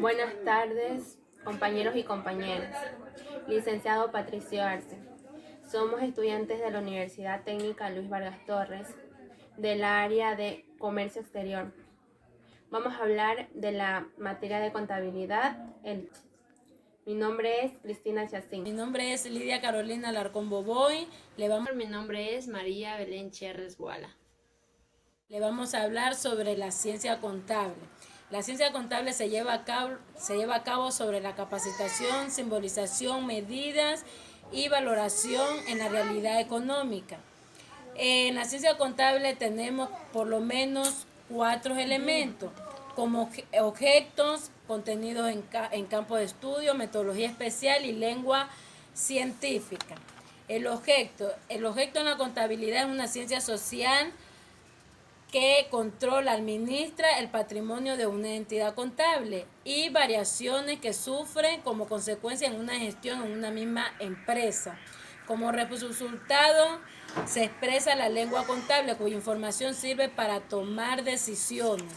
Buenas tardes, compañeros y compañeras. Licenciado Patricio Arce. Somos estudiantes de la Universidad Técnica Luis Vargas Torres, del área de Comercio Exterior. Vamos a hablar de la materia de contabilidad. Mi nombre es Cristina Chacín. Mi nombre es Lidia Carolina Alarcón Boboy. Mi nombre es María Belén Cherres Guala. Le vamos a hablar sobre la ciencia contable. La ciencia contable se lleva a cabo sobre la capacitación, simbolización, medidas y valoración en la realidad económica. En la ciencia contable tenemos por lo menos 4 elementos, como objetos, contenidos en campo de estudio, metodología especial y lengua científica. El objeto en la contabilidad es una ciencia social que controla, administra el patrimonio de una entidad contable y variaciones que sufren como consecuencia en una gestión en una misma empresa. Como resultado se expresa la lengua contable, cuya información sirve para tomar decisiones.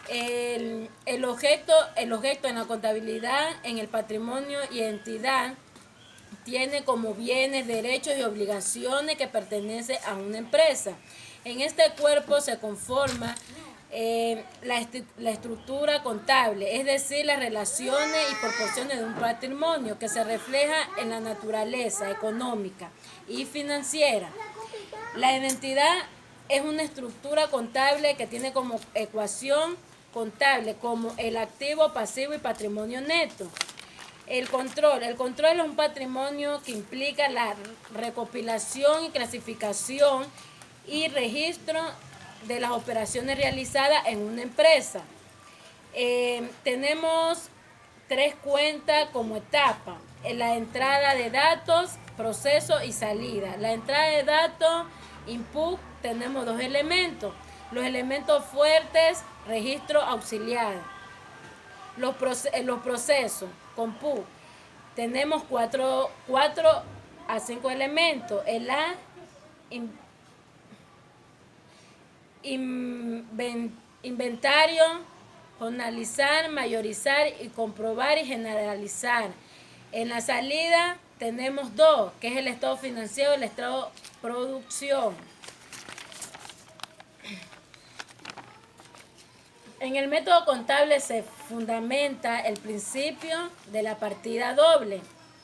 El objeto en la contabilidad, en el patrimonio y entidad, tiene como bienes, derechos y obligaciones que pertenecen a una empresa. En este cuerpo se conforma la estructura contable, es decir, las relaciones y proporciones de un patrimonio que se refleja en la naturaleza económica y financiera. La identidad es una estructura contable que tiene como ecuación contable como el activo, pasivo y patrimonio neto. El control es un patrimonio que implica la recopilación y clasificación y registro de las operaciones realizadas en una empresa. Tenemos 3 cuentas como etapa: la entrada de datos, proceso y salida. La entrada de datos, input, tenemos 2 elementos. Los elementos fuertes, registro auxiliar. Los procesos, comput, tenemos 4 a 5 elementos. El A, inventario, analizar, mayorizar y comprobar y generalizar. En la salida tenemos 2, que es el estado financiero y el estado producción. En el método contable se fundamenta el principio de la partida doble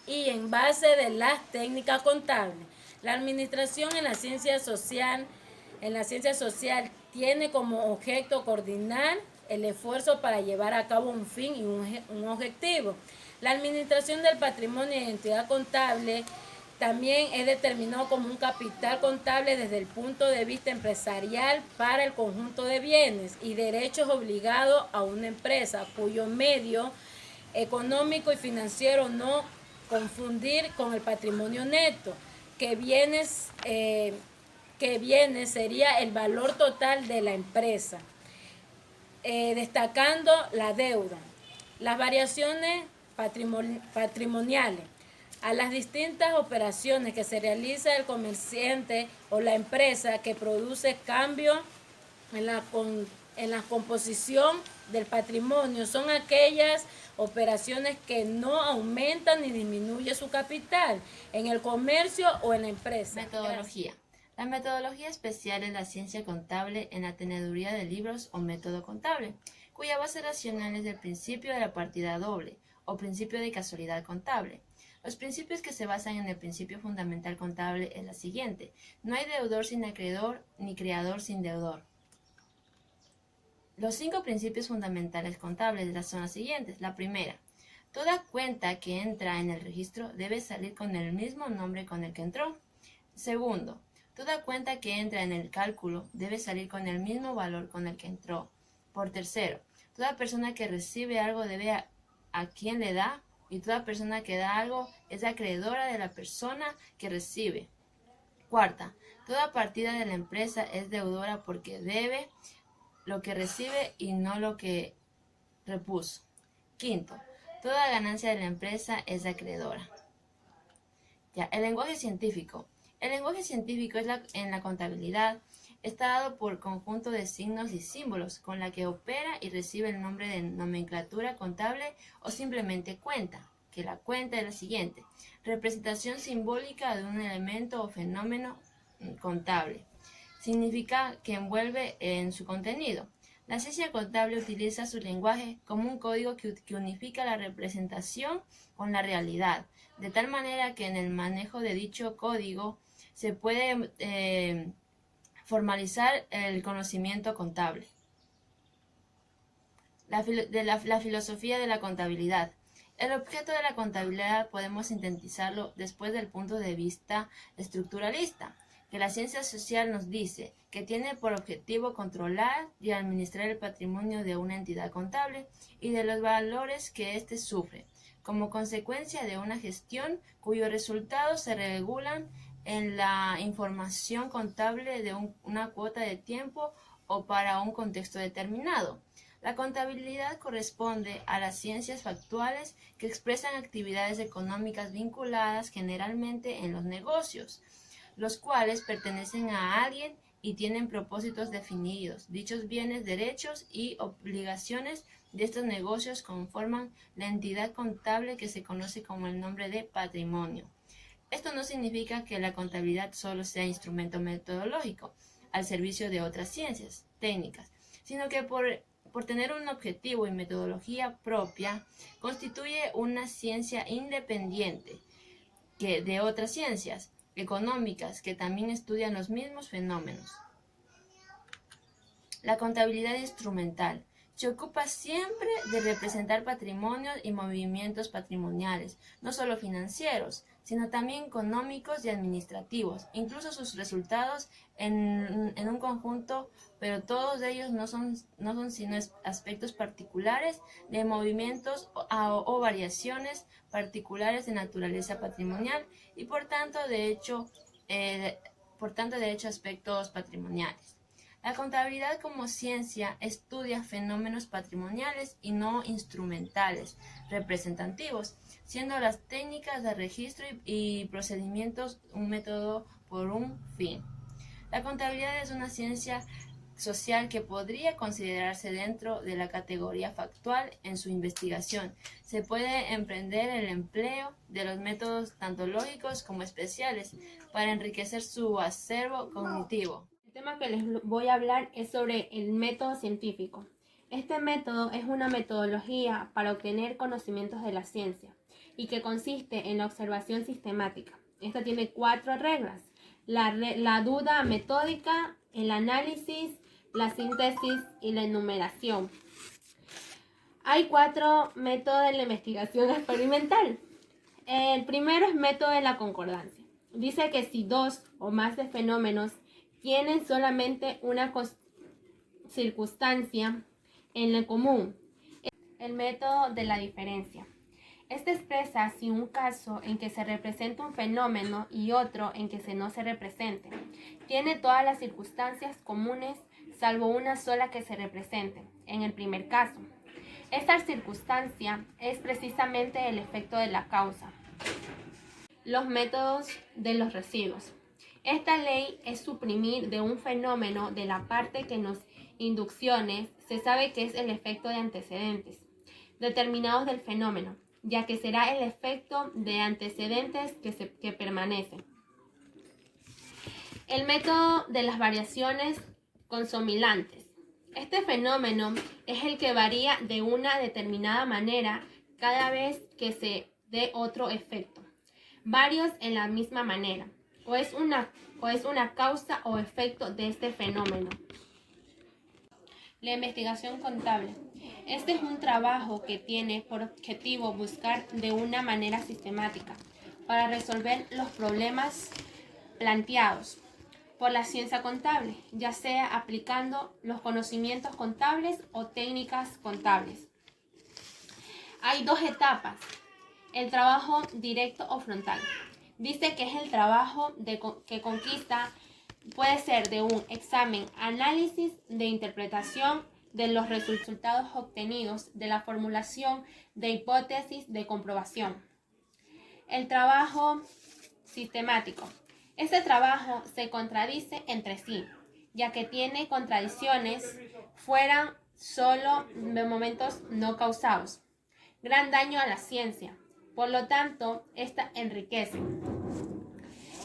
y en base de las técnicas contables. La administración en la ciencia social tiene como objeto coordinar el esfuerzo para llevar a cabo un fin y un objetivo. La administración del patrimonio y identidad contable también es determinado como un capital contable desde el punto de vista empresarial para el conjunto de bienes y derechos obligados a una empresa cuyo medio económico y financiero no confundir con el patrimonio neto, que bienes sería el valor total de la empresa, destacando la deuda. Las variaciones patrimoniales a las distintas operaciones que se realiza el comerciante o la empresa que produce cambios en la composición del patrimonio son aquellas operaciones que no aumentan ni disminuyen su capital en el comercio o en la empresa. Metodología. La metodología especial es la ciencia contable en la teneduría de libros o método contable, cuya base racional es el principio de la partida doble o principio de casualidad contable. Los principios que se basan en el principio fundamental contable es la siguiente: no hay deudor sin acreedor, ni creador sin deudor. Los 5 principios fundamentales contables son los siguientes. La primera: toda cuenta que entra en el registro debe salir con el mismo nombre con el que entró. Segundo: toda cuenta que entra en el cálculo debe salir con el mismo valor con el que entró. Por tercero: toda persona que recibe algo debe a quien le da, y toda persona que da algo es acreedora de la persona que recibe. Cuarta: toda partida de la empresa es deudora porque debe lo que recibe y no lo que repuso. Quinto: toda ganancia de la empresa es acreedora. El lenguaje científico. El lenguaje científico en la contabilidad está dado por conjunto de signos y símbolos con la que opera y recibe el nombre de nomenclatura contable o simplemente cuenta, que la cuenta es la siguiente: representación simbólica de un elemento o fenómeno contable. Significa que envuelve en su contenido. La ciencia contable utiliza su lenguaje como un código que unifica la representación con la realidad, de tal manera que en el manejo de dicho código se puede formalizar el conocimiento contable. La filosofía de la contabilidad. El objeto de la contabilidad podemos sintetizarlo después del punto de vista estructuralista, que la ciencia social nos dice que tiene por objetivo controlar y administrar el patrimonio de una entidad contable y de los valores que éste sufre, como consecuencia de una gestión cuyos resultados se regulan en la información contable de una cuota de tiempo o para un contexto determinado. La contabilidad corresponde a las ciencias factuales que expresan actividades económicas vinculadas generalmente en los negocios, los cuales pertenecen a alguien y tienen propósitos definidos. Dichos bienes, derechos y obligaciones de estos negocios conforman la entidad contable que se conoce como el nombre de patrimonio. Esto no significa que la contabilidad solo sea instrumento metodológico al servicio de otras ciencias técnicas, sino que por tener un objetivo y metodología propia, constituye una ciencia independiente de otras ciencias económicas que también estudian los mismos fenómenos. La contabilidad instrumental se ocupa siempre de representar patrimonios y movimientos patrimoniales, no solo financieros, sino también económicos y administrativos, incluso sus resultados en un conjunto, pero todos ellos no son sino aspectos particulares de movimientos o variaciones particulares de naturaleza patrimonial y por tanto de hecho aspectos patrimoniales. La contabilidad como ciencia estudia fenómenos patrimoniales y no instrumentales representativos, siendo las técnicas de registro y procedimientos un método por un fin. La contabilidad es una ciencia social que podría considerarse dentro de la categoría factual. En su investigación se puede emprender el empleo de los métodos tanto lógicos como especiales para enriquecer su acervo cognitivo. El tema que les voy a hablar es sobre el método científico. Este método es una metodología para obtener conocimientos de la ciencia y que consiste en la observación sistemática. Esta tiene 4 reglas: la duda metódica, el análisis, la síntesis y la enumeración. Hay 4 métodos de la investigación experimental. El primero es método de la concordancia. Dice que si 2 o más de fenómenos tienen solamente una circunstancia en común. El método de la diferencia. Este expresa si un caso en que se representa un fenómeno y otro en que no se represente. Tiene todas las circunstancias comunes salvo una sola que se represente, en el primer caso. Esta circunstancia es precisamente el efecto de la causa. Los métodos de los residuos. Esta ley es suprimir de un fenómeno de la parte que nos inducciones se sabe que es el efecto de antecedentes determinados del fenómeno, ya que será el efecto de antecedentes que permanecen. El método de las variaciones consomilantes. Este fenómeno es el que varía de una determinada manera cada vez que se dé otro efecto, varios en la misma manera, o es una causa o efecto de este fenómeno. La investigación contable. Este es un trabajo que tiene por objetivo buscar de una manera sistemática para resolver los problemas planteados por la ciencia contable, ya sea aplicando los conocimientos contables o técnicas contables. Hay 2 etapas: el trabajo directo o frontal. Dice que es el trabajo que conquista, puede ser de un examen, análisis, de interpretación de los resultados obtenidos, de la formulación de hipótesis, de comprobación. El trabajo sistemático. Este trabajo se contradice entre sí. ya que tiene contradicciones, fueran solo de momentos no causados. Gran daño a la ciencia. Por lo tanto, esta enriquece.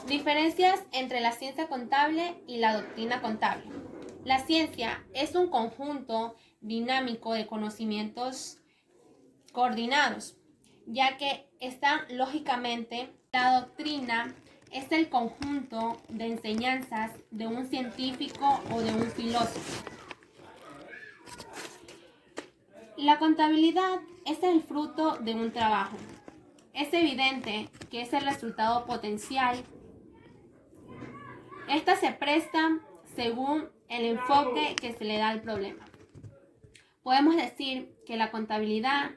Diferencias entre la ciencia contable y la doctrina contable. La ciencia es un conjunto dinámico de conocimientos coordinados, ya que están lógicamente. La doctrina es el conjunto de enseñanzas de un científico o de un filósofo. La contabilidad es el fruto de un trabajo. Es evidente que es el resultado potencial. Esta se presta según el enfoque que se le da al problema. Podemos decir que la contabilidad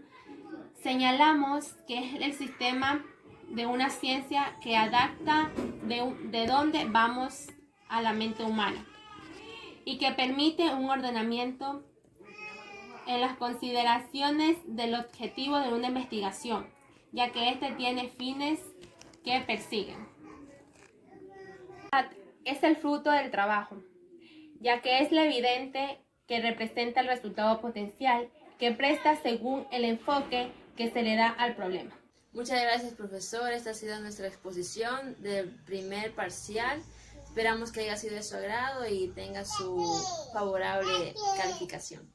señalamos que es el sistema de una ciencia que adapta de dónde vamos a la mente humana y que permite un ordenamiento en las consideraciones del objetivo de una investigación, ya que éste tiene fines que persiguen. Es el fruto del trabajo, ya que es lo evidente que representa el resultado potencial que presta según el enfoque que se le da al problema. Muchas gracias, profesor. Esta ha sido nuestra exposición del primer parcial. Esperamos que haya sido de su agrado y tenga su favorable calificación.